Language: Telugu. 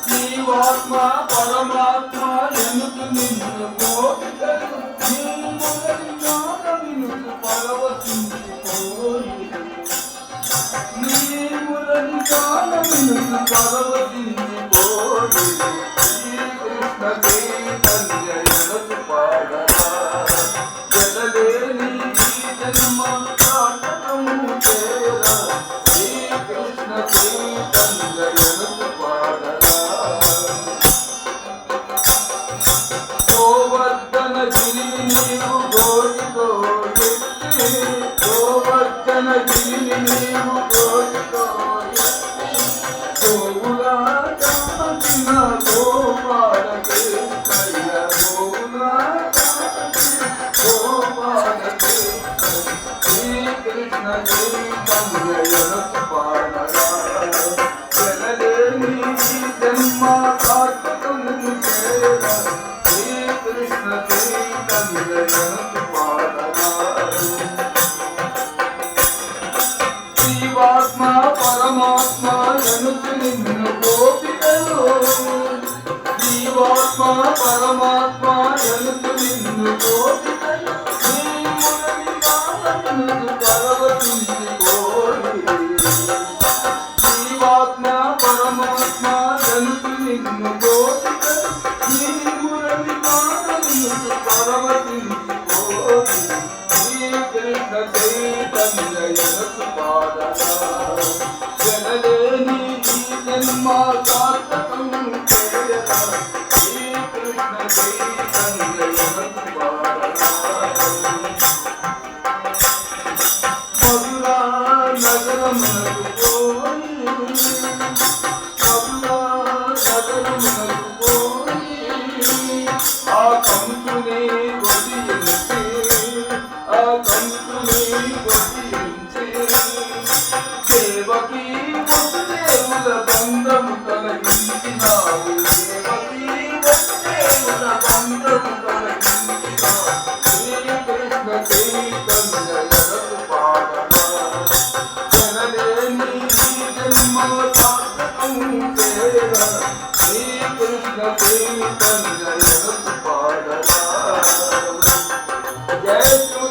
జీవాత్మ పరమాత్మ ఎనుకు నిన్ను కోరికలు నీములని కాలమినుకు పరవశించిపోయి శ్రీకృష్ణ చైతన్య ఎనుకు పాడరా జగలేని జన్మ సార్థకము చేరా శ్రీకృష్ణ చైతన్య ఎనుకు పాడరా గోవర్ధన గిరి నీవు గోటితో ఎత్తి గోవర్ధన గిరి నీవు గోటితో గోవులా కాచిన గోపాల కృష్ణయ్య గోవులా గోపాల శ్రీకృష్ణ చైతన్య ఎనుకు పాడరా జనలేని జన్మ సార్థకము చేరా శ్రీకృష్ణ చైతన్య ఎనుకు పాడరా జీవాత్మ పరమాత్మ ఎనుకు నిన్ను గోపికలు జీవాత్మ పరమాత్మ ఎనుకు నిన్ను గోపికలు నీములని కాలమినుకు పరవశించిపోయి జీవాత్మ పరమాత్మ ఎనుకు నిన్ను గోపికలు నీములని కాలమినుకు పరవశించిపోయి శ్రీకృష్ణ చైతన్య ఎనుకు పాడరా జనలేని ఈ జన్మ సార్థకము చేరా శ్రీకృష్ణ చైతన్య ఎనుకు పాడరా మధురా నగరమునకు పోయి మధురా నగరమునకు పోయి ఆ కంసుని వదిలించి ఆ కంసుని వదిలించి దేవకీ వసుదేవుల బంధము కలిగించినావు దేవకీ వసుదేవుల బంధము కలిగించినావు శ్రీకృష్ణ చైతన్య ఎనుకు పాడరా జనలేని జన్మ సార్థకము చేరా శ్రీకృష్ణ చైతన్య ఎనుకు పాడరా జయ శ్రీ